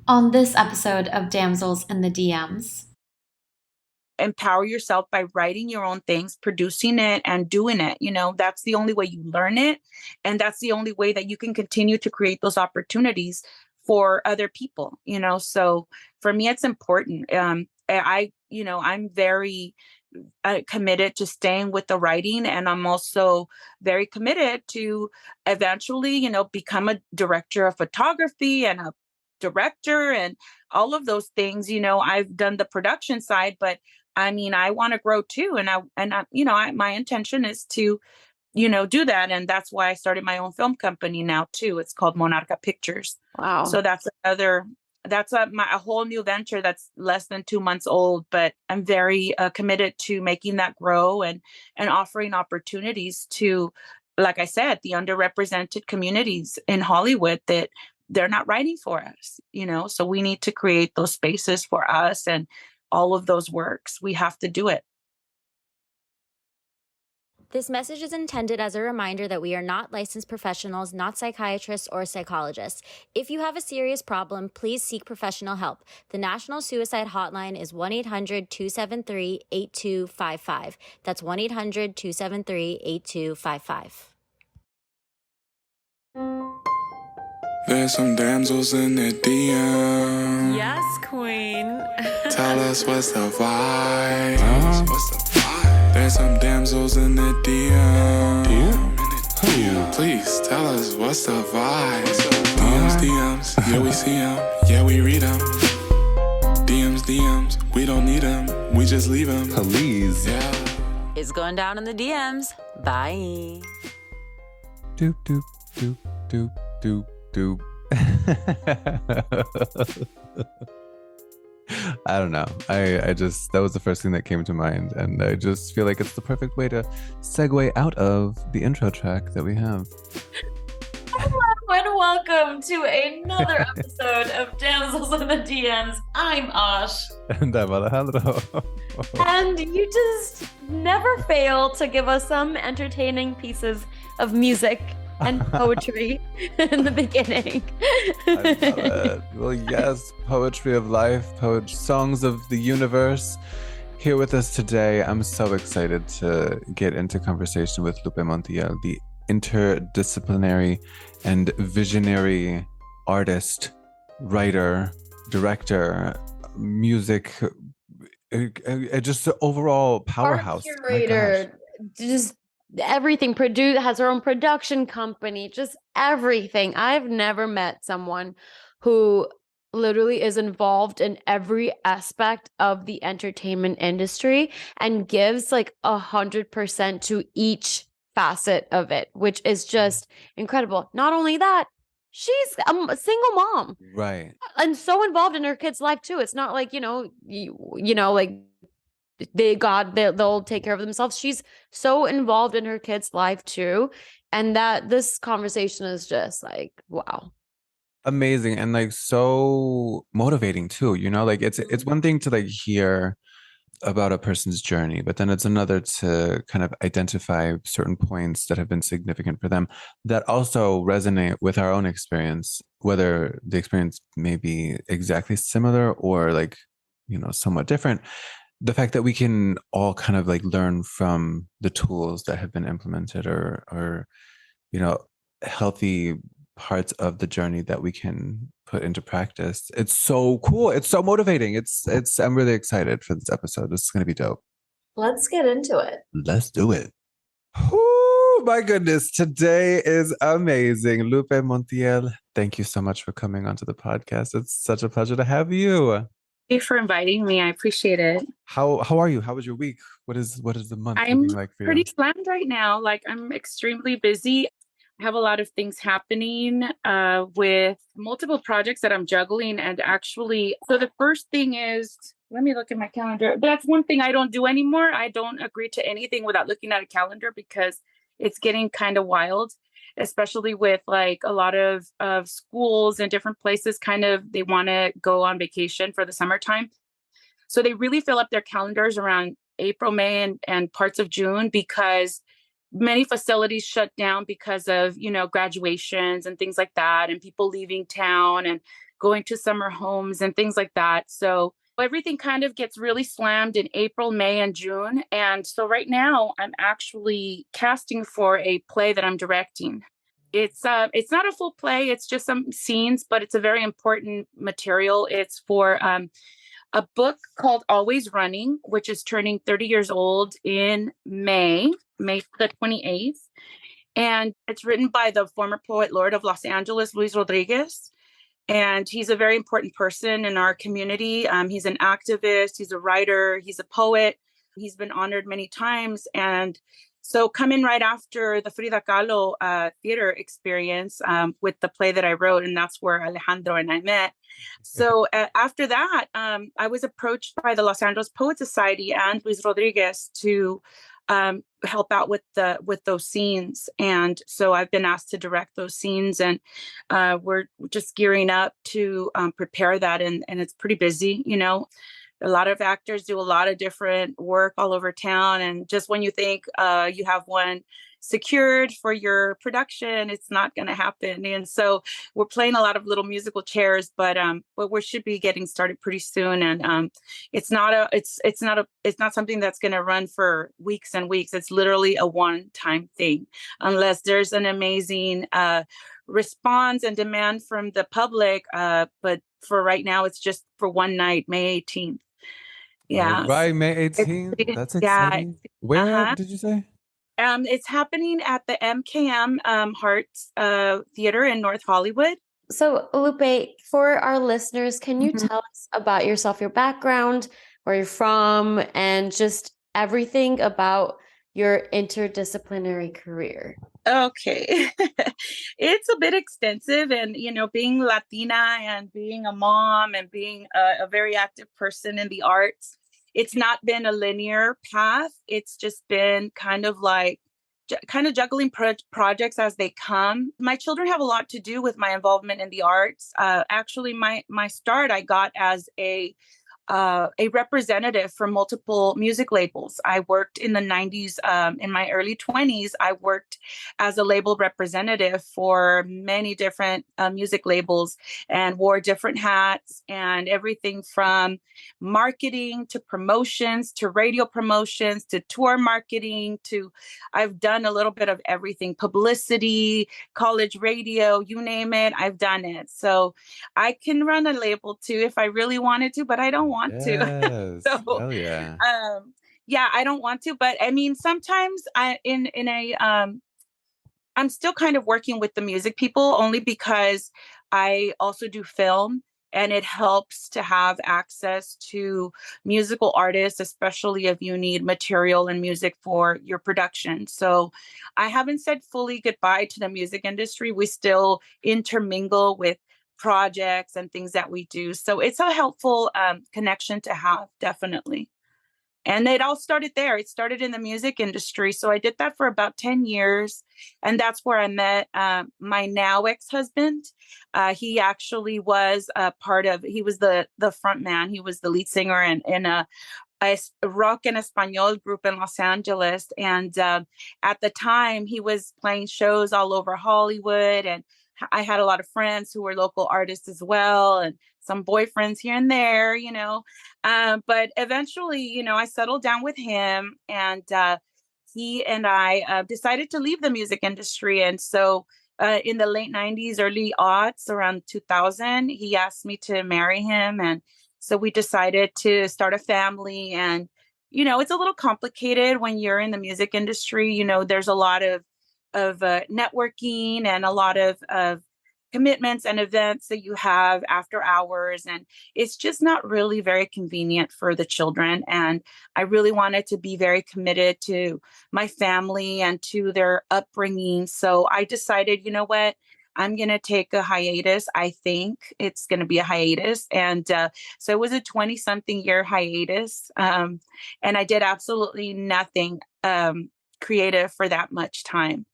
On this episode of Damsels in the DMs. Empower yourself by writing your own things, producing it, and doing it. That's the only way you learn it. And that's the only way that you can continue to create those opportunities for other people. So for me, it's important. I'm very committed to staying with the writing. And I'm also very committed to eventually, become a director of photography and a director and all of those things. I've done the production side, but I mean, I want to grow too. My intention is to, do that. And that's why I started my own film company now too. It's called Monarca Pictures. Wow. So that's a whole new venture that's less than 2 months old, but I'm very committed to making that grow and offering opportunities to, like I said, the underrepresented communities in Hollywood that they're not writing for us, so we need to create those spaces for us and all of those works. We have to do it. This message is intended as a reminder that we are not licensed professionals, not psychiatrists or psychologists. If you have a serious problem, please seek professional help. The National Suicide Hotline is 1-800-273-8255. That's 1-800-273-8255. There's some damsels in the DM. Yes, queen. Tell us what's the vibe. There's some damsels in the DM. Please tell us what's the vibe. DMs, yeah we see them, yeah we read them. DMs, we don't need them, we just leave them. Please. Yeah. It's going down in the DMs. Bye. Doop, doop, doop, doop, doop, doop. I don't know. I just, that was the first thing that came to mind. And I just feel like it's the perfect way to segue out of the intro track that we have. Hello and welcome to another episode of Damsels in the DMs. I'm Ash. And I'm Alejandro. And you just never fail to give us some entertaining pieces of music and poetry in the beginning. I love it. Well, yes, poetry of life, songs of the universe. Here with us today, I'm so excited to get into conversation with Lupe Montiel, the interdisciplinary and visionary artist, writer, director, music, just the overall powerhouse. Art curator, just everything, has her own production company, just everything. I've never met someone who literally is involved in every aspect of the entertainment industry and gives like 100% to each facet of it, which is just incredible. Not only that, she's a single mom, Right, and so involved in her kid's life too. It's not like, like they'll take care of themselves. She's so involved in her kid's life too, and that this conversation is just like, wow, amazing, and like so motivating too. Like it's one thing to like hear about a person's journey, but then it's another to kind of identify certain points that have been significant for them that also resonate with our own experience, whether the experience may be exactly similar or like, somewhat different. The fact that we can all kind of like learn from the tools that have been implemented or healthy parts of the journey that we can put into practice. It's so cool. It's so motivating. I'm really excited for this episode. This is going to be dope. let's get into it. Let's do it. Oh my goodness. Today is amazing. Lupe Montiel, thank you so much for coming onto the podcast. It's such a pleasure to have you. Thank you for inviting me. I appreciate it. How are you? How was your week? What is the month I'm looking like for you? pretty slammed right now. Like, I'm extremely busy. I have a lot of things happening with multiple projects that I'm juggling. And actually, so the first thing is, let me look at my calendar. That's one thing I don't do anymore. I don't agree to anything without looking at a calendar because it's getting kind of wild, especially with like a lot of schools and different places they want to go on vacation for the summertime. So they really fill up their calendars around April, May, and parts of June because many facilities shut down because of, graduations and things like that, and people leaving town and going to summer homes and things like that. So everything kind of gets really slammed in April, May, and June. And so right now I'm actually casting for a play that I'm directing. It's not a full play, it's just some scenes, but it's a very important material. It's for a book called Always Running, which is turning 30 years old in May the 28th. And it's written by the former poet laureate of Los Angeles, Luis Rodriguez. And he's a very important person in our community. He's an activist, he's a writer, he's a poet. He's been honored many times. And so coming right after the Frida Kahlo theater experience with the play that I wrote, and that's where Alejandro and I met. So after that, I was approached by the Los Angeles Poet Society and Luis Rodriguez to help out with those scenes. And so I've been asked to direct those scenes, and we're just gearing up to prepare that. And it's pretty busy, you know. A lot of actors do a lot of different work all over town. And just when you think you have one secured for your production, it's not going to happen. And so we're playing a lot of little musical chairs, but we should be getting started pretty soon. And it's not something that's going to run for weeks and weeks. It's literally a one-time thing, unless there's an amazing response and demand from the public. But for right now, it's just for one night, May 18th. Yeah. All right, May 18th. That's exciting. Where did you say? It's happening at the MKM Hearts Theater in North Hollywood. So, Lupe, for our listeners, can you tell us about yourself, your background, where you're from, and just everything about your interdisciplinary career? Okay. It's a bit extensive, and, you know, being Latina and being a mom and being a very active person in the arts, it's not been a linear path. It's just been kind of like juggling projects as they come. My children have a lot to do with my involvement in the arts. Actually, my start I got as a representative for multiple music labels. I worked in the 90s. In my early 20s, I worked as a label representative for many different music labels and wore different hats, and everything from marketing to promotions to radio promotions to tour marketing to I've done a little bit of everything, publicity, college radio, you name it, I've done it. So I can run a label too if I really wanted to, but I don't want to. Yes. So, Hell yeah. yeah, I don't want to, but I mean, sometimes I'm still kind of working with the music people only because I also do film, and it helps to have access to musical artists, especially if you need material and music for your production. So I haven't said fully goodbye to the music industry. We still intermingle with projects and things that we do. So it's a helpful connection to have, definitely. And it all started there. It started in the music industry. So I did that for about 10 years. And that's where I met my now ex-husband. He actually was he was the front man. He was the lead singer in a rock en español group in Los Angeles. And at the time, he was playing shows all over Hollywood. And I had a lot of friends who were local artists as well, and some boyfriends here and there, you know. But eventually, you know, I settled down with him, and he and I decided to leave the music industry. And so in the late 90s, early aughts, around 2000, he asked me to marry him. And so we decided to start a family. And, you know, it's a little complicated when you're in the music industry. You know, there's a lot of networking and a lot of commitments and events that you have after hours. And it's just not really very convenient for the children. And I really wanted to be very committed to my family and to their upbringing. So I decided, you know what? I'm going to take a hiatus. I think it's going to be a hiatus. And so it was a 20-something year hiatus. And I did absolutely nothing creative for that much time.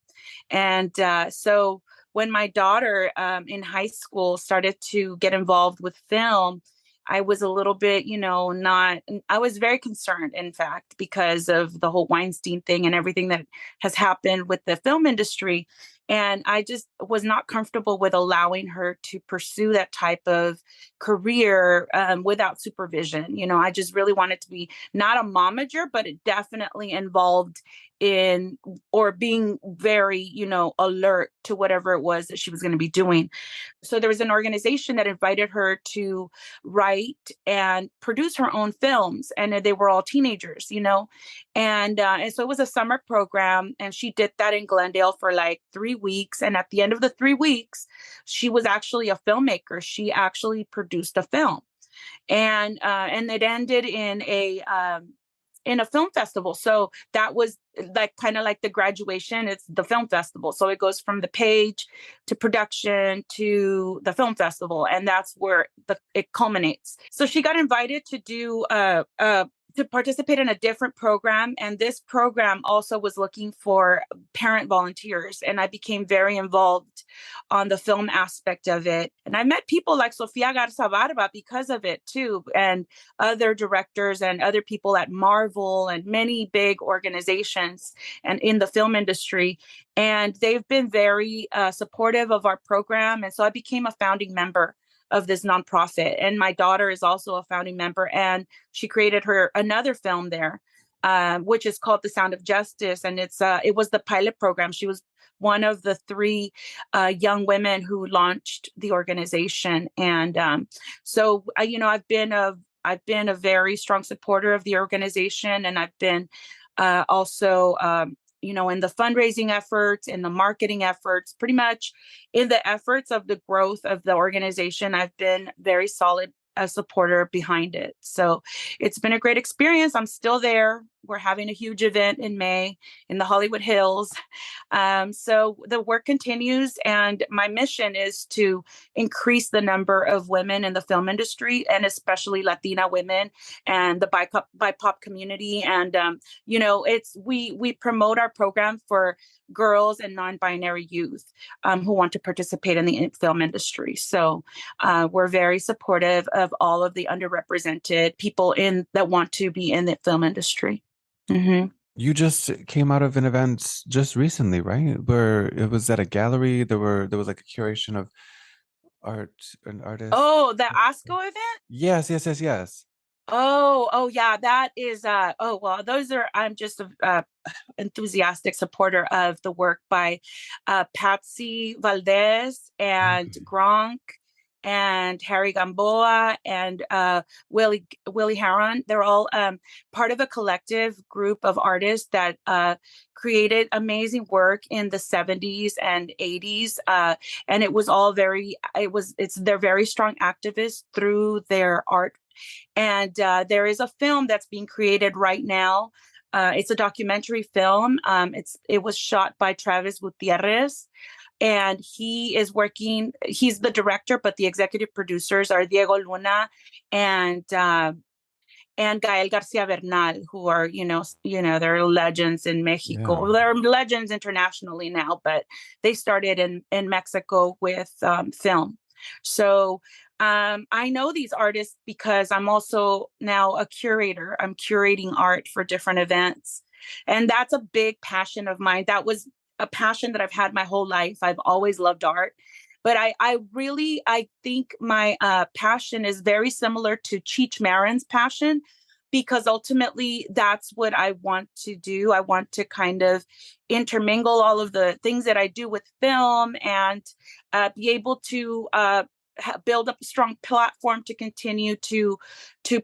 And so when my daughter in high school started to get involved with film, I was a little bit, you know, I was very concerned, in fact, because of the whole Weinstein thing and everything that has happened with the film industry. And I just was not comfortable with allowing her to pursue that type of career without supervision. I just really wanted to be not a momager, but it definitely involved in or being very, alert to whatever it was that she was going to be doing. So there was an organization that invited her to write and produce her own films, and they were all teenagers, and so it was a summer program, and she did that in Glendale for like 3 weeks. And at the end of the 3 weeks, she was actually a filmmaker. She actually produced a film, and it ended in a film festival. So that was like kind of like the graduation. It's the film festival. So it goes from the page to production to the film festival. And that's where it culminates. So she got invited to do to participate in a different program. And this program also was looking for parent volunteers. And I became very involved on the film aspect of it. And I met people like Sofia Garza Barba because of it too, and other directors and other people at Marvel and many big organizations and in the film industry. And they've been very supportive of our program. And so I became a founding member of this nonprofit. And my daughter is also a founding member, and she created another film there, which is called The Sound of Justice. And it was the pilot program. She was one of the 3 young women who launched the organization. And so, I've been a very strong supporter of the organization, and I've been also in the fundraising efforts, in the marketing efforts, pretty much in the efforts of the growth of the organization. I've been very solid a supporter behind it. So it's been a great experience. I'm still there. We're having a huge event in May in the Hollywood Hills. So the work continues, and my mission is to increase the number of women in the film industry, and especially Latina women and the BIPOC community. And we promote our program for girls and non-binary youth who want to participate in the film industry. So we're very supportive of all of the underrepresented people that want to be in the film industry. Mm-hmm. You just came out of an event just recently, right? Where it was at a gallery. There was like a curation of art and artists. Oh, the ASCO event? Yes. Oh, yeah. That is, I'm just a enthusiastic supporter of the work by Patsy Valdez and Gronk and Harry Gamboa and Willie Heron. They're all part of a collective group of artists that created amazing work in the 70s and 80s. And it was all they're very strong activists through their art. And there is a film that's being created right now. It's a documentary film. It was shot by Travis Gutierrez. And he's the director, but the executive producers are Diego Luna and Gael Garcia Bernal, who are, they're legends in Mexico. Yeah. They're legends internationally now, but they started in Mexico with film. So I know these artists because I'm also now a curator. I'm curating art for different events. And that's a big passion of mine. That was a passion that I've had my whole life. I've always loved art. But I think my passion is very similar to Cheech Marin's passion, because ultimately that's what I want to do. I want to kind of intermingle all of the things that I do with film and be able to build up a strong platform to continue to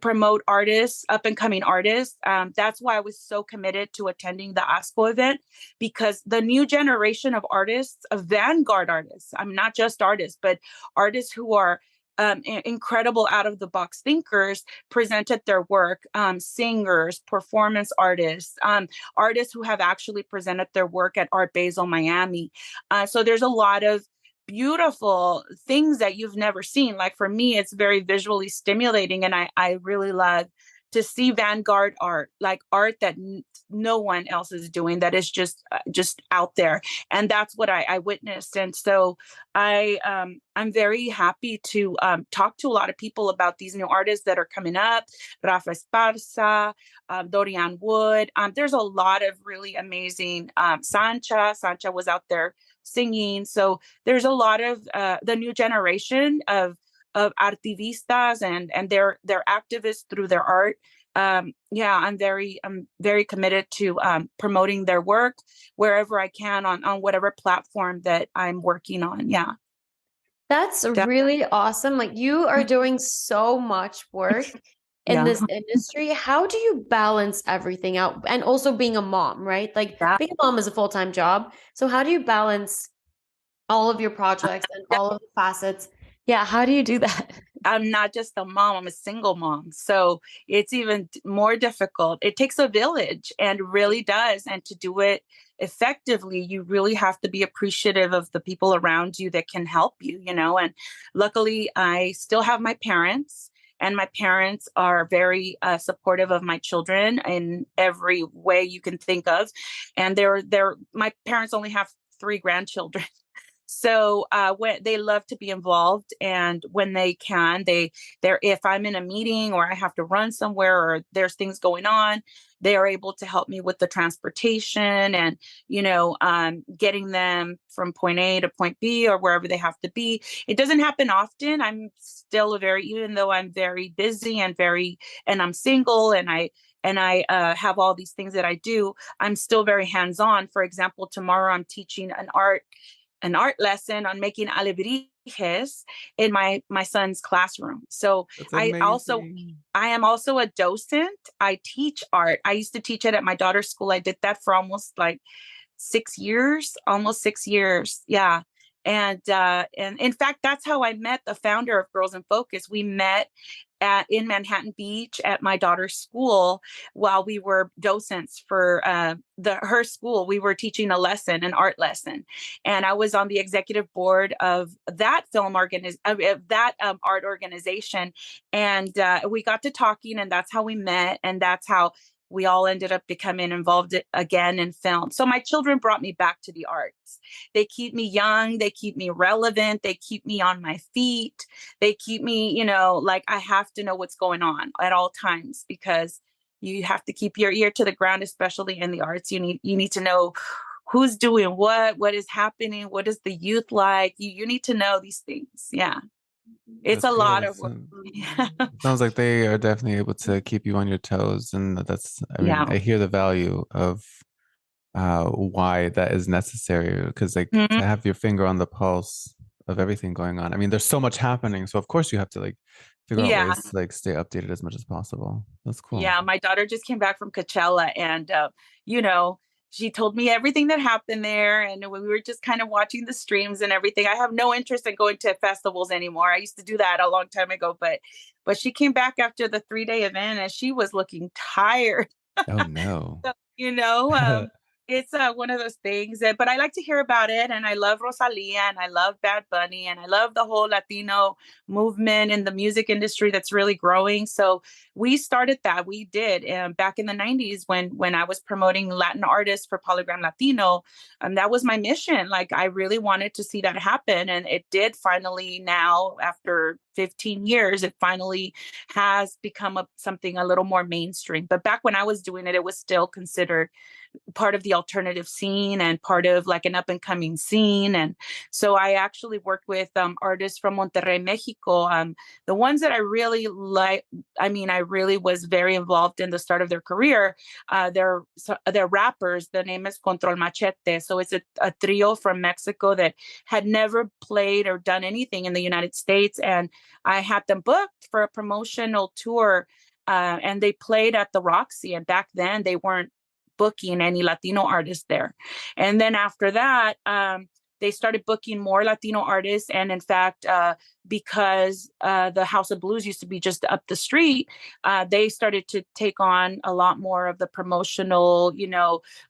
promote artists, up and coming artists. That's why I was so committed to attending the ASCO event, because the new generation of artists, of vanguard artists, I'm not just artists, but artists who are incredible out of the box thinkers, presented their work, singers, performance artists, artists who have actually presented their work at Art Basel Miami. So there's a lot of beautiful things that you've never seen. Like for me, it's very visually stimulating, and I really love to see vanguard art, like art that no one else is doing, that is just out there. And that's what I witnessed. And so I'm very happy to talk to a lot of people about these new artists that are coming up. Rafa Esparza, Dorian Wood. There's a lot of really amazing, Sancha was out there singing. So there's a lot of the new generation of artivistas, and they're activists through their art. Yeah, I'm very committed to promoting their work wherever I can on whatever platform that I'm working on. Yeah. That's really awesome. Like, you are doing so much work in Yeah. this industry. How do you balance everything out? And also being a mom, right? Like, Yeah. being a mom is a full-time job. So how do you balance all of your projects and all of the facets? Yeah, how do you do that? I'm not just a mom, I'm a single mom. So it's even more difficult. It takes a village, and really does. And to do it effectively, you really have to be appreciative of the people around you that can help you, you know. And luckily, I still have my parents, and my parents are very supportive of my children in every way you can think of. And my parents only have 3 grandchildren. So when they love to be involved, and when they can, they're if I'm in a meeting or I have to run somewhere or there's things going on, they are able to help me with the transportation, and getting them from point A to point B or wherever they have to be. It doesn't happen often. I'm still even though I'm very busy and I'm single, and I have all these things that I do, I'm still very hands-on. For example, tomorrow I'm teaching an art lesson on making alebrijes in my son's classroom. So That's I amazing. am also a docent. I teach art. I used to teach it at my daughter's school. I did that for almost like 6 years, almost 6 years. Yeah. And in fact, that's how I met the founder of Girls in Focus. We met in Manhattan Beach at my daughter's school while we were docents for her school. We were teaching an art lesson, and I was on the executive board of that art organization. And we got to talking, and that's how we met, and that's how we all ended up becoming involved again in film. So my children brought me back to the arts. They keep me young. They keep me relevant. They keep me on my feet. They keep me, like I have to know what's going on at all times, because you have to keep your ear to the ground, especially in the arts. You need to know who's doing what is happening, what is the youth like. You need to know these things. Yeah. It's That's a good. lot of work. Yeah. It sounds like they are definitely able to keep you on your toes, and I mean, Yeah. I hear the value of why that is necessary, because like Mhm. to have your finger on the pulse of everything going on. I mean, there's so much happening, so of course you have to like figure out Yeah. ways to like stay updated as much as possible. That's cool. Yeah, my daughter just came back from Coachella, and you know, she told me everything that happened there, and we were just kind of watching the streams and everything. I have no interest in going to festivals anymore. I used to do that a long time ago, but she came back after the 3-day event, and she was looking tired. Oh no. So, it's one of those things but I like to hear about it. And I love Rosalia, and I love Bad Bunny, and I love the whole Latino movement in the music industry that's really growing. So we started that. We did back in the 90s when I was promoting Latin artists for Polygram Latino. That was my mission. Like, I really wanted to see that happen. And it did finally. Now, after 15 years, it finally has become something a little more mainstream. But back when I was doing it, it was still considered part of the alternative scene and part of like an up and coming scene. And so I actually worked with artists from Monterrey, Mexico. The ones that I really like, I really was very involved in the start of their career. They're rappers. The name is Control Machete. So it's a trio from Mexico that had never played or done anything in the United States. And I had them booked for a promotional tour. And they played at the Roxy. And back then they weren't booking any Latino artists there. And then after that, they started booking more Latino artists. And in fact, because the House of Blues used to be just up the street, they started to take on a lot more of the promotional,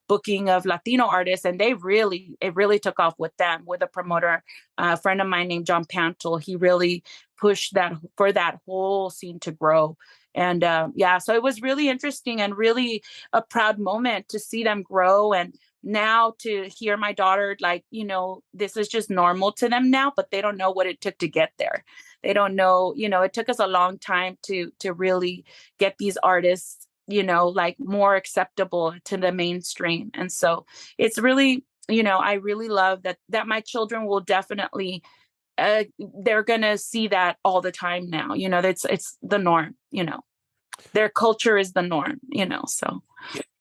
booking of Latino artists. And it really took off with them, with a promoter, a friend of mine named John Pantel. He really push that for that whole scene to grow. And yeah, so it was really interesting and really a proud moment to see them grow. And now to hear my daughter, like, this is just normal to them now, but they don't know what it took to get there. They don't know, it took us a long time to really get these artists, like more acceptable to the mainstream. And so it's really, I really love that my children will definitely, they're going to see that all the time now. It's the norm, their culture is the norm, so.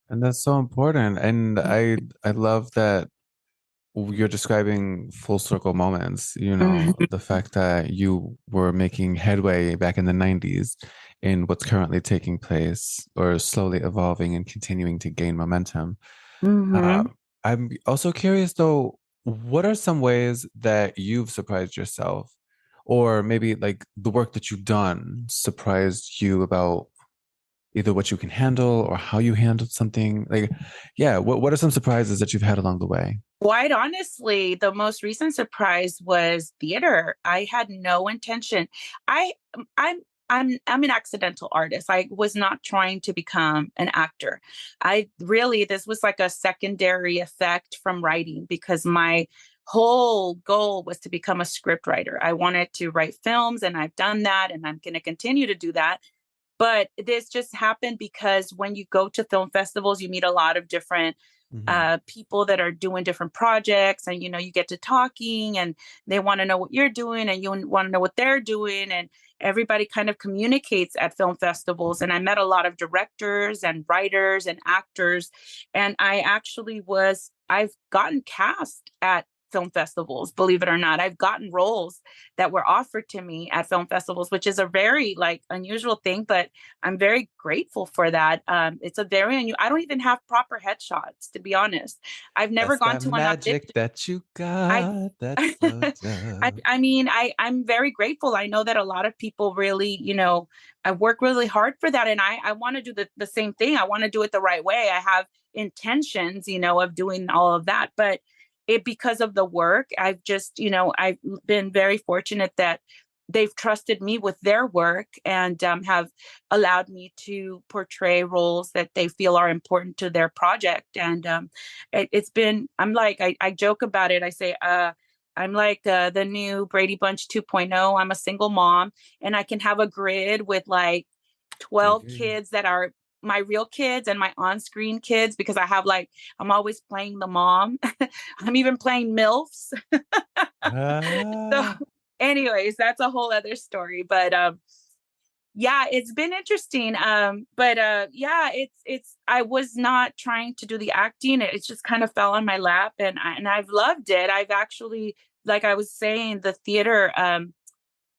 And that's so important. And I love that you're describing full circle moments, the fact that you were making headway back in the 90s in what's currently taking place or slowly evolving and continuing to gain momentum. I'm also curious though, what are some ways that you've surprised yourself, or maybe like the work that you've done surprised you about either what you can handle or how you handled something? Like, yeah, what are some surprises that you've had along the way? Quite honestly, the most recent surprise was theater. I had no intention. I I'm I'm an accidental artist. I was not trying to become an actor. This was like a secondary effect from writing, because my whole goal was to become a script writer. I wanted to write films, and I've done that, and I'm going to continue to do that. But this just happened because when you go to film festivals, you meet a lot of different people that are doing different projects, and you get to talking, and they want to know what you're doing, and you want to know what they're doing, and everybody kind of communicates at film festivals. And I met a lot of directors and writers and actors, and I've gotten cast at film festivals, believe it or not. I've gotten roles that were offered to me at film festivals, which is a very unusual thing, but I'm very grateful for that. It's a very unusual. I don't even have proper headshots, to be honest. I've never That's gone that to an audition. magic that you I got. That's so dope. I mean, I'm very grateful. I know that a lot of people really, I work really hard for that. And I want to do the same thing. I want to do it the right way. I have intentions, of doing all of that. But because of the work, I've been very fortunate that they've trusted me with their work, and have allowed me to portray roles that they feel are important to their project. And I joke about it. I say, I'm like the new Brady Bunch 2.0. I'm a single mom, and I can have a grid with 12 kids that are my real kids and my on-screen kids, because I'm always playing the mom. I'm even playing MILFs. So anyways, that's a whole other story. But yeah, it's been interesting. But yeah, I was not trying to do the acting. It just kind of fell on my lap, and I've loved it. I've actually, like I was saying, the theater,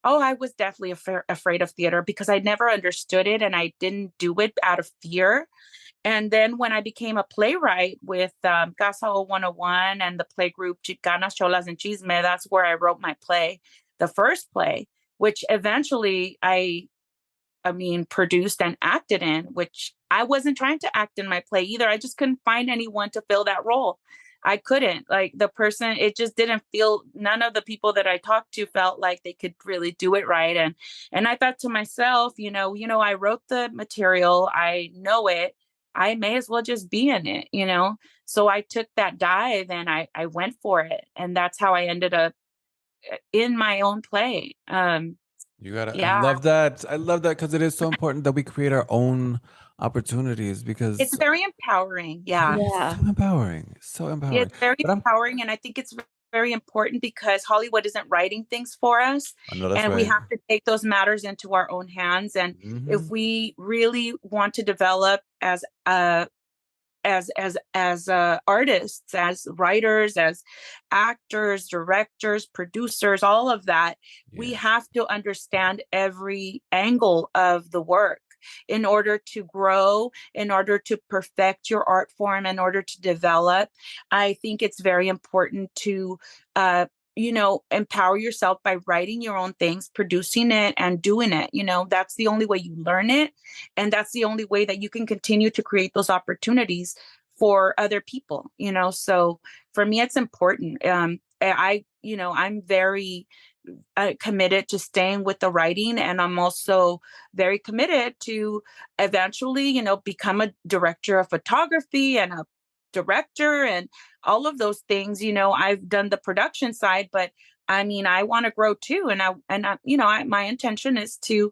I was definitely afraid of theater because I never understood it, and I didn't do it out of fear. And then when I became a playwright with Casa 101 and the play group Chicanas, Cholas, and Chisme, that's where I wrote my play, the first play, which eventually produced and acted in, which I wasn't trying to act in my play either. I just couldn't find anyone to fill that role. I couldn't, the person, it just didn't feel, none of the people that I talked to felt like they could really do it right. And I thought to myself, I wrote the material, I know it, I may as well just be in it, So I took that dive, and I went for it. And that's how I ended up in my own play. You gotta, Yeah. I love that because it is so important that we create our own opportunities, because It's very empowering. Yeah. Yeah. so empowering, so empowering. It's very But I'm, empowering. And I think it's very important because Hollywood isn't writing things for us. I know that's And we right. have to take those matters into our own hands. And if we really want to develop as artists, as writers, as actors, directors, producers, all of that, we have to understand every angle of the work in order to grow, in order to perfect your art form, in order to develop. I think it's very important to empower yourself by writing your own things, producing it, and doing it. That's the only way you learn it. And that's the only way that you can continue to create those opportunities for other people, So for me, it's important. I'm very, committed to staying with the writing, and I'm also very committed to eventually, become a director of photography and a director and all of those things. I've done the production side, but I mean, I want to grow too, my intention is to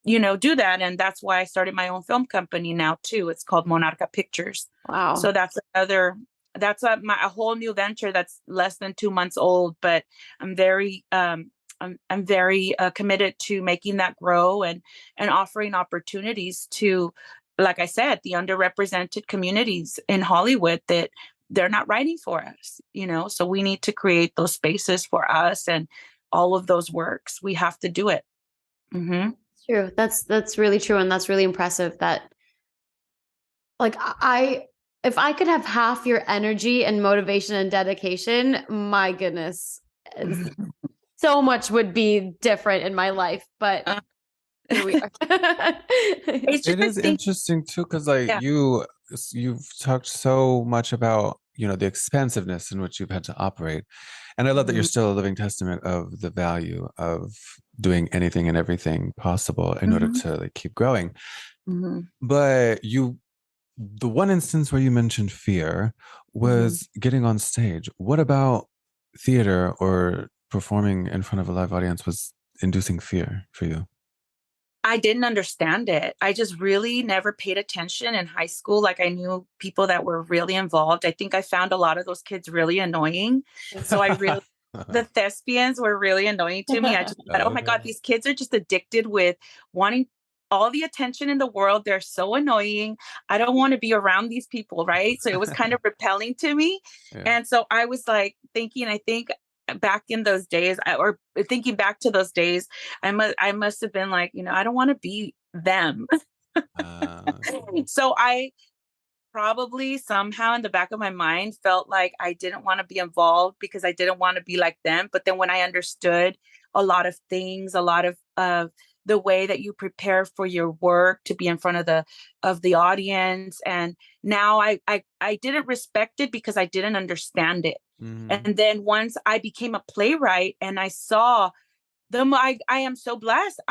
do that. And that's why I started my own film company now too. It's called Monarca Pictures. Wow. So that's a whole new venture that's less than 2 months old, but I'm very, I'm very committed to making that grow and offering opportunities to, like I said, the underrepresented communities in Hollywood that they're not writing for us, so we need to create those spaces for us and all of those works. We have to do it. Mm-hmm. True. That's really true. And that's really impressive that, like, if I could have half your energy and motivation and dedication, my goodness, so much would be different in my life. But here we are. It is interesting too, because you've talked so much about the expansiveness in which you've had to operate, and I love that you're still a living testament of the value of doing anything and everything possible in order to keep growing. But the one instance where you mentioned fear was getting on stage. What about theater or performing in front of a live audience was inducing fear for you? I didn't understand it. I just really never paid attention in high school. Like, I knew people that were really involved. I think I found a lot of those kids really annoying. So the thespians were really annoying to me. I just thought, oh my God, these kids are just addicted with wanting all the attention in the world. They're so annoying. I don't want to be around these people, right? So it was kind of repelling to me. Yeah. And so I was like thinking, I think back in those days, or thinking back to those days, I must have been like, I don't want to be them. So I probably somehow in the back of my mind felt like I didn't want to be involved because I didn't want to be like them. But then when I understood a lot of things, a lot of the way that you prepare for your work to be in front of the audience, and now I didn't respect it because I didn't understand it. And then once I became a playwright and I saw I am so blessed.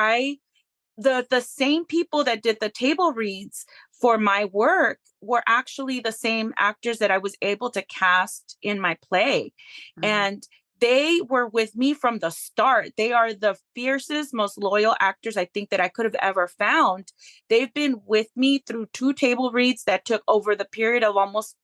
The same people that did the table reads for my work were actually the same actors that I was able to cast in my play. And they were with me from the start. They are the fiercest, most loyal actors I think that I could have ever found. They've been with me through 2 table reads that took over the period of almost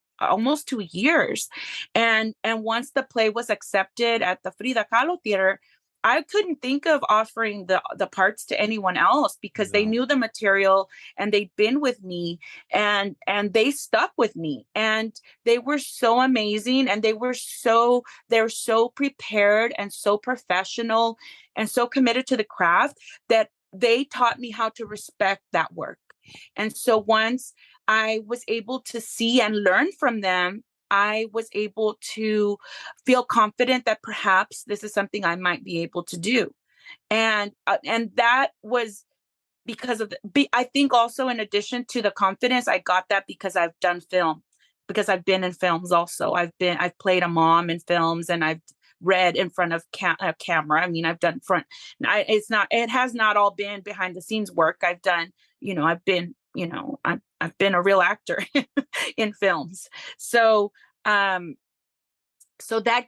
2 years. And once the play was accepted at the Frida Kahlo Theater, I couldn't think of offering the parts to anyone else because they knew the material and they'd been with me and they stuck with me, and they were so amazing, and they're so prepared and so professional and so committed to the craft that they taught me how to respect that work. And so once I was able to see and learn from them, I was able to feel confident that perhaps this is something I might be able to do. And that was because of I think also in addition to the confidence, I got that because I've done film, because I've been in films also. I've played a mom in films, and I've read in front of a camera. I mean, I've done it has not all been behind the scenes work. I've done, I've been a real actor in films. So that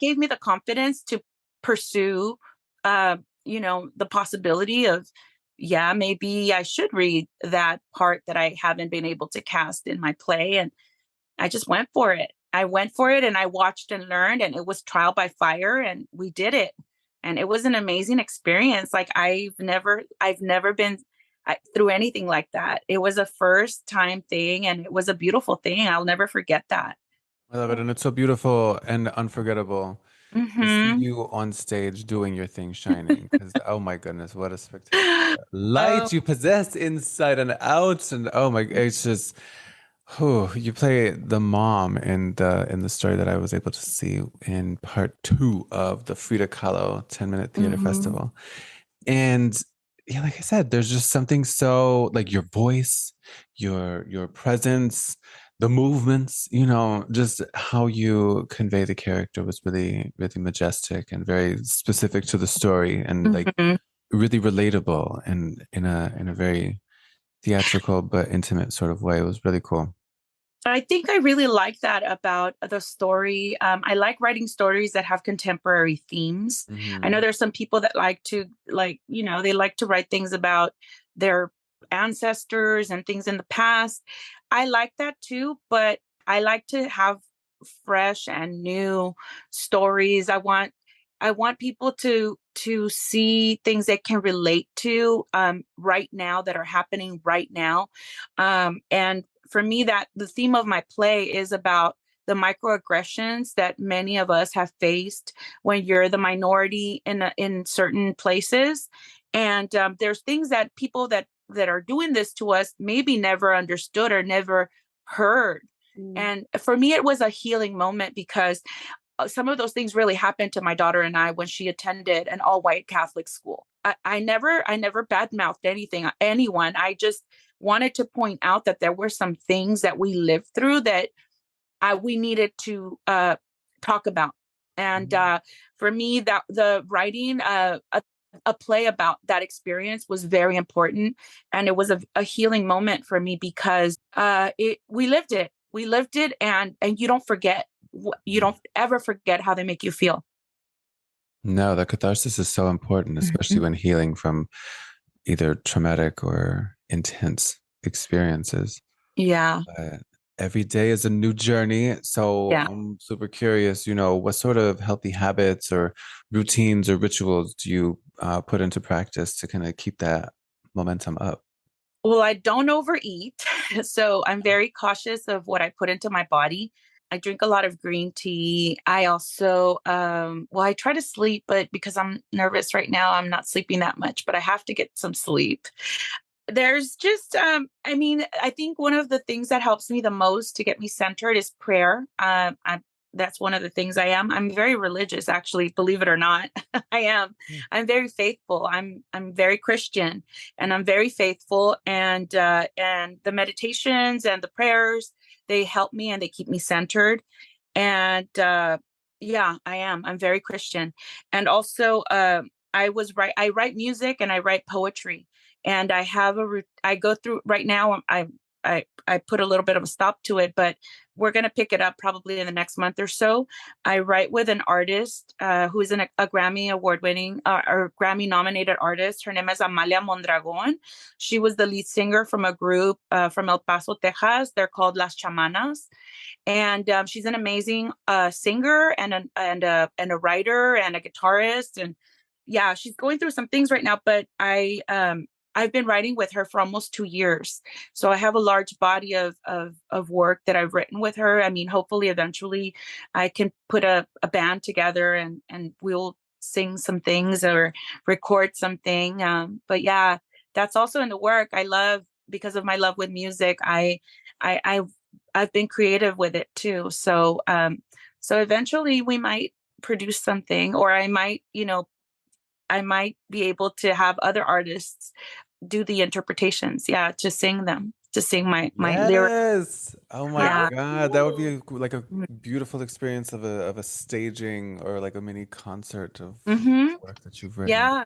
gave me the confidence to pursue, the possibility of, maybe I should read that part that I haven't been able to cast in my play. And I just went for it. And I watched and learned, and it was trial by fire, and we did it. And it was an amazing experience. Like I've never been through anything like that. It was a first time thing, and it was a beautiful thing. I'll never forget that. I love it. And it's so beautiful and unforgettable to see you on stage doing your thing, shining. Because oh my goodness, what a spectacular light you possess inside and out. And oh my, it's just, you play the mom in the story that I was able to see in part 2 of the Frida Kahlo 10-minute theater festival. And like I said, there's just something so, like, your voice, your presence, the movements, just how you convey the character was really, really majestic and very specific to the story and like Mhm. really relatable and in a very theatrical but intimate sort of way. It was really cool. I think I really like that about the story. I like writing stories that have contemporary themes. I know Hmm. there's some people that like to they like to write things about their ancestors and things in the past. I like that too, but I like to have fresh and new stories. I want people to see things they can relate to right now that are happening right now. And for me, that the theme of my play is about the microaggressions that many of us have faced when you're the minority in certain places. And there's things that people that are doing this to us maybe never understood or never heard. Mm. And for me, it was a healing moment because some of those things really happened to my daughter and I when she attended an all-white Catholic school. I never badmouthed anyone. I just wanted to point out that there were some things that we lived through that we needed to talk about. And for me, that the writing a play about that experience was very important, and it was a healing moment for me because we lived it. We lived it, and you don't forget. You don't ever forget how they make you feel. No, the catharsis is so important, especially Mhm. when healing from either traumatic or intense experiences. Yeah, But every day is a new journey. So yeah. I'm super curious, what sort of healthy habits or routines or rituals do you put into practice to kind of keep that momentum up? Well, I don't overeat, so I'm very cautious of what I put into my body. I drink a lot of green tea. I also, well, I try to sleep, but because I'm nervous right now, I'm not sleeping that much, but I have to get some sleep. There's just, I mean, I think one of the things that helps me the most to get me centered is prayer. That's one of the things I am. I'm very religious, actually, believe it or not. I am. Mm. I'm very faithful. I'm very Christian, and I'm very faithful. And the meditations and the prayers, they help me and they keep me centered. And yeah, I am. I'm very Christian. And also, I write music and I write poetry, and I go through right now. I put a little bit of a stop to it, but we're going to pick it up probably in the next month or so. I write with an artist who is a Grammy award winning or Grammy nominated artist. Her name is Amalia Mondragon. She was the lead singer from a group from El Paso, Texas. They're called Las Chamanas, and she's an amazing singer and a writer and a guitarist. And yeah, she's going through some things right now, but I've been writing with her for almost 2 years, so I have a large body of work that I've written with her. I mean, hopefully eventually I can put a band together and we'll sing some things or record something. But yeah, that's also in the work. I love, because of my love with music, I I've been creative with it too. So eventually we might produce something, or I might be able to have other artists do the interpretations. Yeah, to sing them, to sing my lyrics. Yes. Oh my How Yeah. God. That would be cool. like a beautiful experience of a staging or like a mini concert of Mm-hmm. work that you've written. Yeah.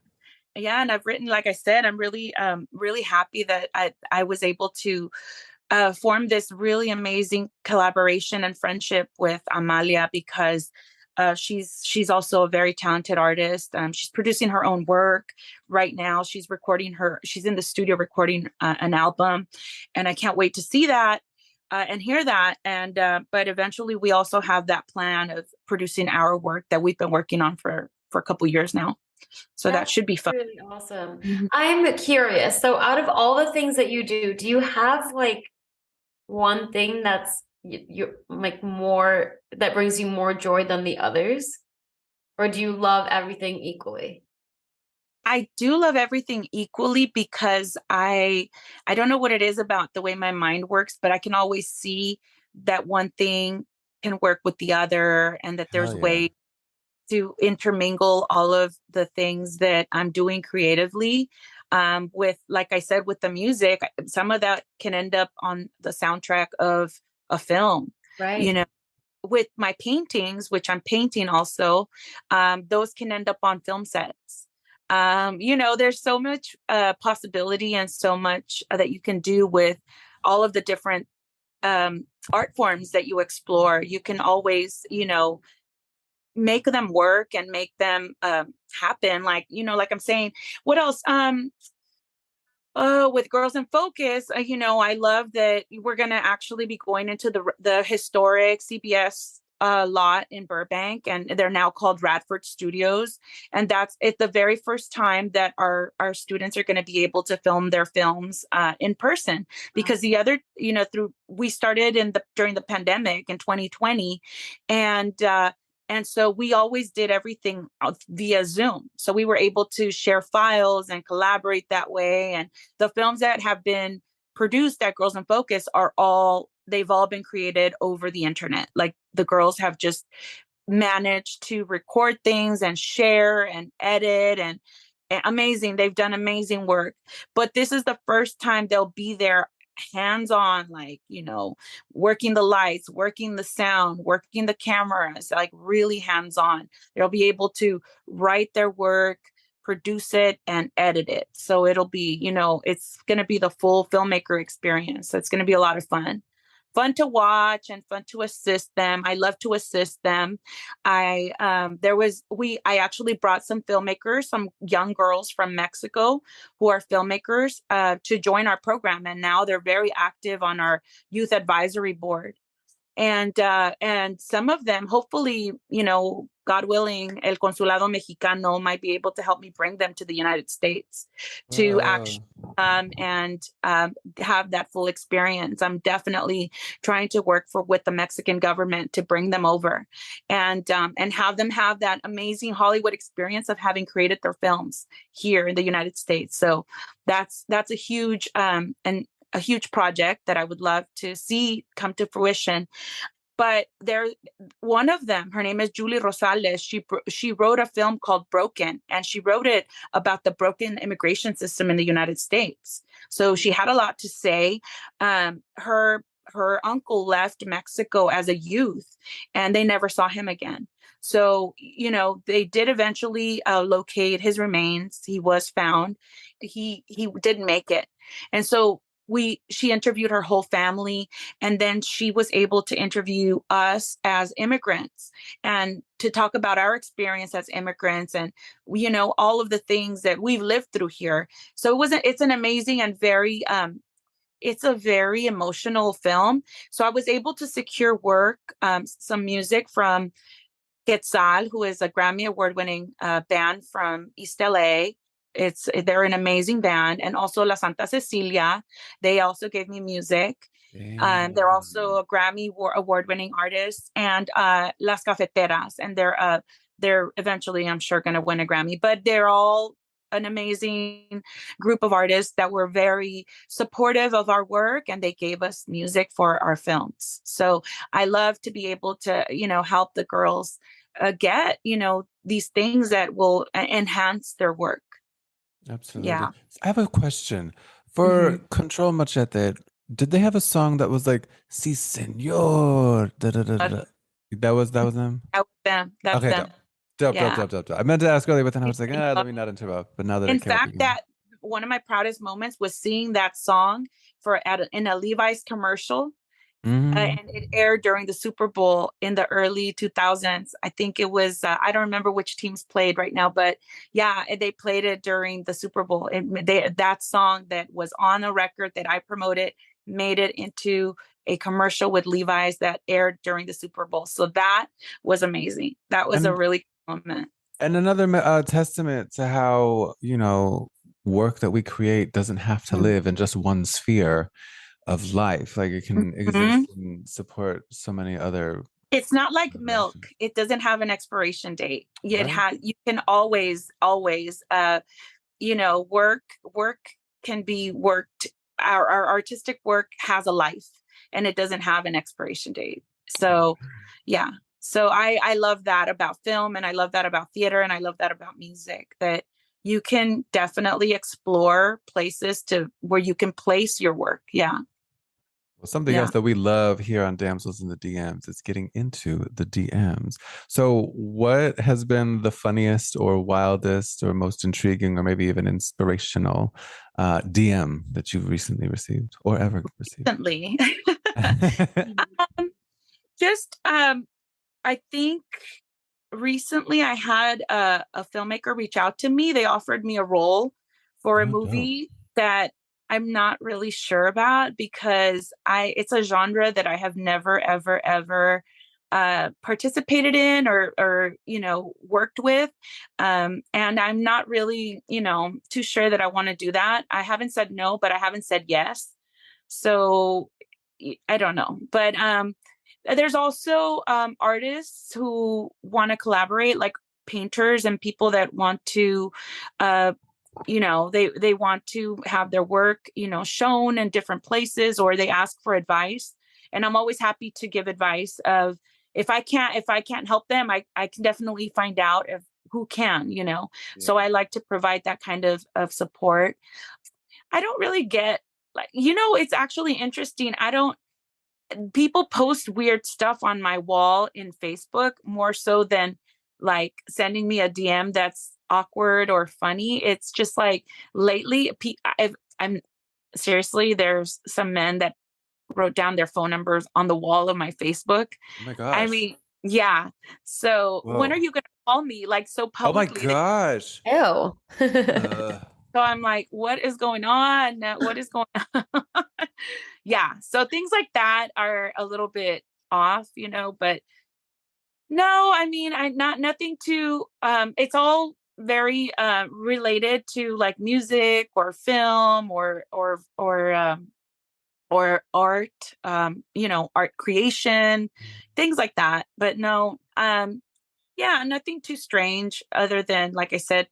Yeah. And I've written, like I said, I'm really really happy that I was able to formed this really amazing collaboration and friendship with Amalia because she's also a very talented artist. She's producing her own work right now. She's in the studio recording an album, and I can't wait to see that and hear that. And but eventually, we also have that plan of producing our work that we've been working on for a couple years now. So that That's should be fun. really awesome. Mhm. I'm curious. So, out of all the things that you do you have like one thing that's you like more that brings you more joy than the others? Or do you love everything equally? I do love everything equally because I don't know what it is about the way my mind works, but I can always see that one thing can work with the other, and that there's Hell yeah. ways to intermingle all of the things that I'm doing creatively. With, like I said, with the music, some of that can end up on the soundtrack of a film, Right. you know. With my paintings, which I'm painting also, those can end up on film sets. There's so much possibility and so much that you can do with all of the different art forms that you explore. You can always, make them work and make them happen. Like I'm saying, what else? Oh, with Girls in Focus, I love that we're going to actually be going into the historic CBS lot in Burbank, and they're now called Radford Studios. And that's it, the very first time that our students are going to be able to film their films in person. Because the other, we started during the pandemic in 2020, and so we always did everything via Zoom. So we were able to share files and collaborate that way. And the films that have been produced at Girls in Focus they've all been created over the internet. Like the girls have just managed to record things and share and edit and amazing. They've done amazing work. But this is the first time they'll be there hands-on, like, working the lights, working the sound, working the cameras, like really hands-on. They'll be able to write their work, produce it, and edit it. So it'll be, it's going to be the full filmmaker experience. So it's going to be a lot of fun to watch and fun to assist them. I love to assist them. I actually brought some filmmakers, some young girls from Mexico who are filmmakers to join our program. And now they're very active on our youth advisory board. And some of them, hopefully, God willing, El Consulado Mexicano might be able to help me bring them to the United States to actually have that full experience. I'm definitely trying to work with the Mexican government to bring them over and have them have that amazing Hollywood experience of having created their films here in the United States. So that's a huge a huge project that I would love to see come to fruition. But one of them, her name is Julie Rosales. She wrote a film called Broken, and she wrote it about the broken immigration system in the United States. So she had a lot to say. Her uncle left Mexico as a youth, and they never saw him again. So, they did eventually locate his remains. He was found. He didn't make it. And so she interviewed her whole family, and then she was able to interview us as immigrants and to talk about our experience as immigrants and, all of the things that we've lived through here. So it's an amazing and it's a very emotional film. So I was able to secure work, some music from Quetzal, who is a Grammy Award-winning band from East LA. They're an amazing band, and also La Santa Cecilia. They also gave me music. They're also a Grammy Award-winning artist, and Las Cafeteras, and they're eventually, I'm sure, going to win a Grammy. But they're all an amazing group of artists that were very supportive of our work, and they gave us music for our films. So I love to be able to, help the girls get, these things that will enhance their work. Absolutely. Yeah. I have a question. For Control Machete, did they have a song that was like, Si Senor? Da, da, da, da, da? That was them? That was them. That's Okay, them. dope. Yeah. I meant to ask earlier, but then I was like, let me not interrupt. But now that In it came up fact, again. that one of my proudest moments was seeing that song in a Levi's commercial. And it aired during the Super Bowl in the early 2000s. I think it was, I don't remember which teams played right now, but yeah, they played it during the Super Bowl. That song that was on a record that I promoted made it into a commercial with Levi's that aired during the Super Bowl. So that was amazing. That was a really cool moment. And another testament to how, work that we create doesn't have to live in just one sphere of life. Like it can exist and support so many other. It's not like milk. It doesn't have an expiration date. Right. You can always, work can be worked. Our artistic work has a life, and it doesn't have an expiration date. So, yeah. So I love that about film, and I love that about theater, and I love that about music, that you can definitely explore places where you can place your work. Yeah. Well, something Yeah. else that we love here on Damsels in the DMs is getting into the DMs. So, what has been the funniest or wildest or most intriguing or maybe even inspirational DM that you've recently received or ever received? Recently. um, just I think recently I had a filmmaker reach out to me. They offered me a role for a Oh, dope. movie that I'm not really sure about because I it's a genre that I have never ever ever participated in or worked with, and I'm not really too sure that I want to do that. I haven't said no, but I haven't said yes, so I don't know. But there's also artists who want to collaborate, like painters and people that want to uh, they want to have their work shown in different places, or they ask for advice, and I'm always happy to give advice of if I can't help them, I can definitely find out if who can. So I like to provide that kind of support. I don't really get, like, it's actually interesting. I don't People post weird stuff on my wall in Facebook more so than like sending me a DM that's awkward or funny. It's just like lately, I'm seriously, there's some men that wrote down their phone numbers on the wall of my Facebook. Oh my I gosh. mean, yeah. So when are Whoa. you going to call me like so Oh my publicly? gosh. Ew. Uh, So I'm like, what is going on? What is going on? Yeah. So things like that are a little bit off, but no, I mean, I not nothing to it's all very related to like music or film or art, art creation, things like that. But no, yeah, nothing too strange other than, like I said,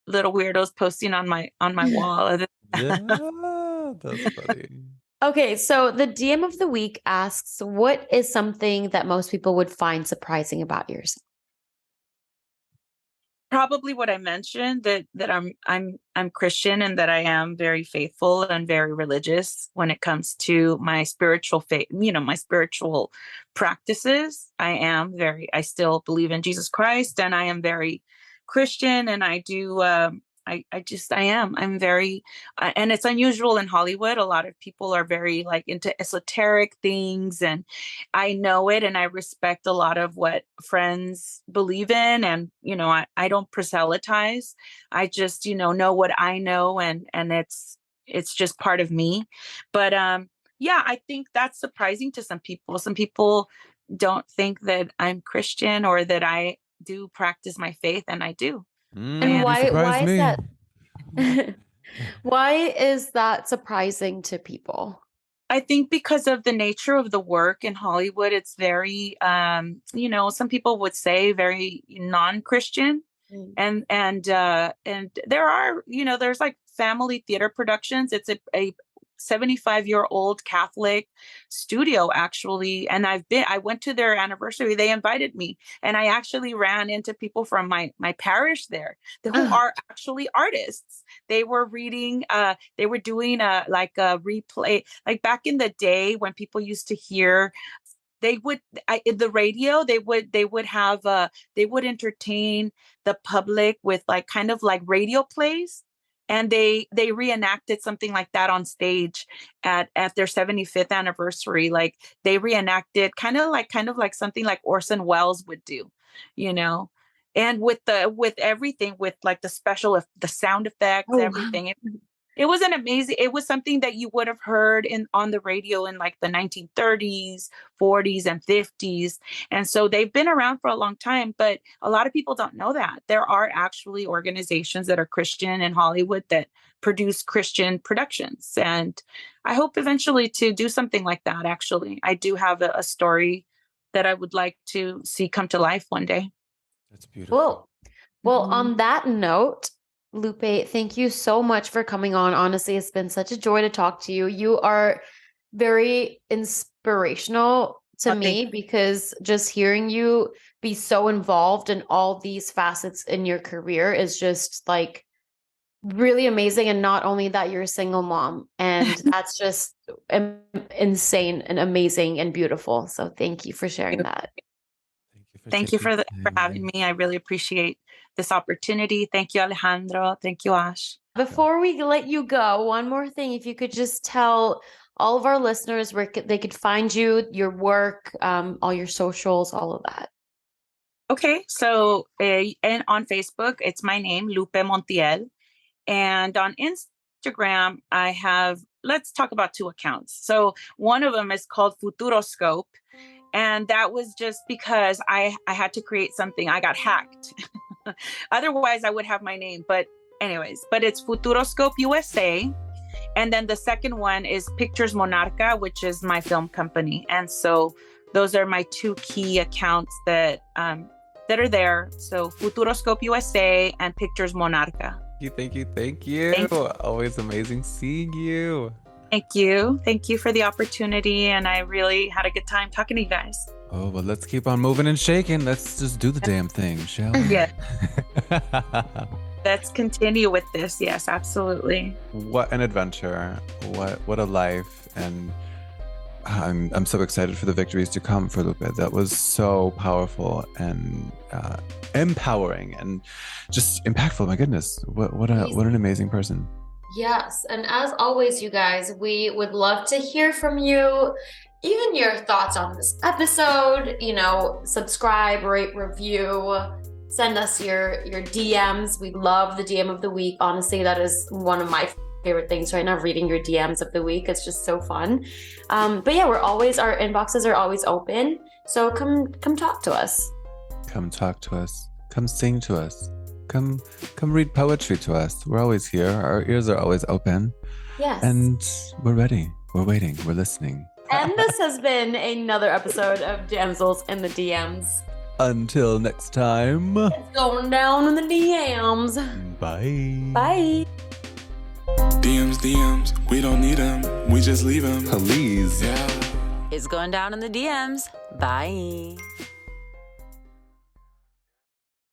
little weirdos posting on my wall. yeah, that's funny. Okay, so the DM of the week asks, what is something that most people would find surprising about yourself? Probably what I mentioned, that I'm Christian, and that I am very faithful and very religious when it comes to my spiritual faith, my spiritual practices. I still believe in Jesus Christ, and I am very Christian, and I do I'm very and it's unusual in Hollywood. A lot of people are very like into esoteric things, and I know it, and I respect a lot of what friends believe in. And, I don't proselytize. I just, know what I know, and it's just part of me. But yeah, I think that's surprising to some people. Some people don't think that I'm Christian or that I do practice my faith, and I do. And And You why surprised is me. that why is that surprising to people? I think because of the nature of the work in Hollywood, it's very, some people would say very non-Christian, Mm. and there are, there's like family theater productions. It's a 75-year-old Catholic studio, actually, and I went to their anniversary. They invited me, and I actually ran into people from my parish there who Oh, are actually artists. They were reading, they were doing like a replay, like back in the day when people used to hear, they would in the radio, they would have they would entertain the public with like kind of like radio plays, and they reenacted something like that on stage at their 75th anniversary. Like they reenacted kind of like something like Orson Welles would do, you know and with everything, with like the sound effects, oh wow. everything. It was an amazing, it was something that you would have heard in on the radio in like the 1930s, 40s, and 50s. And so they've been around for a long time, but a lot of people don't know that. There are actually organizations that are Christian in Hollywood that produce Christian productions. And I hope eventually to do something like that. Actually, I do have a story that I would like to see come to life one day. That's beautiful. Well, well, Mhm. on that note, Lupe, thank you so much for coming on. Honestly, it's been such a joy to talk to you. You are very inspirational to Oh, thank me because just hearing you be so involved in all these facets in your career is just like really amazing. And not only that, you're a single mom, and that's just insane and amazing and beautiful. So thank you for sharing that. Thank you for taking having me. I really appreciate this opportunity. Thank you, Alejandro. Thank you, Ash. Before we let you go, one more thing. If you could just tell all of our listeners where they could find you, your work, all your socials, all of that. Okay, so and on Facebook, it's my name, Lupe Montiel. And on Instagram, I have, let's talk about 2 accounts. So one of them is called Futuroscope. And that was just because I had to create something. I got hacked. Otherwise, I would have my name. But anyways, but it's Futuroscope USA. And then the second one is Pictures Monarca, which is my film company. And so those are my 2 key accounts that are there. So Futuroscope USA and Pictures Monarca. Thank you. Always amazing seeing you. Thank you. Thank you for the opportunity. And I really had a good time talking to you guys. Oh, well, let's keep on moving and shaking. Let's just do the damn thing, shall we? Yeah. Let's continue with this. Yes, absolutely. What an adventure. What a life. And I'm so excited for the victories to come for Lupe. That was so powerful and empowering and just impactful. My goodness. What an amazing person. Yes. And as always, you guys, we would love to hear from you. Even your thoughts on this episode, subscribe, rate, review, send us your DMs. We love the DM of the week. Honestly, that is one of my favorite things right now, reading your DMs of the week. It's just so fun. But yeah, our inboxes are always open. So come talk to us. Come talk to us. Come sing to us. Come read poetry to us. We're always here. Our ears are always open. Yes. And we're ready. We're waiting. We're listening. And this has been another episode of Damsels in the DMs. Until next time. It's going down in the DMs. Bye. Bye. DMs, we don't need them. We just leave them. Please. Yeah. It's going down in the DMs. Bye.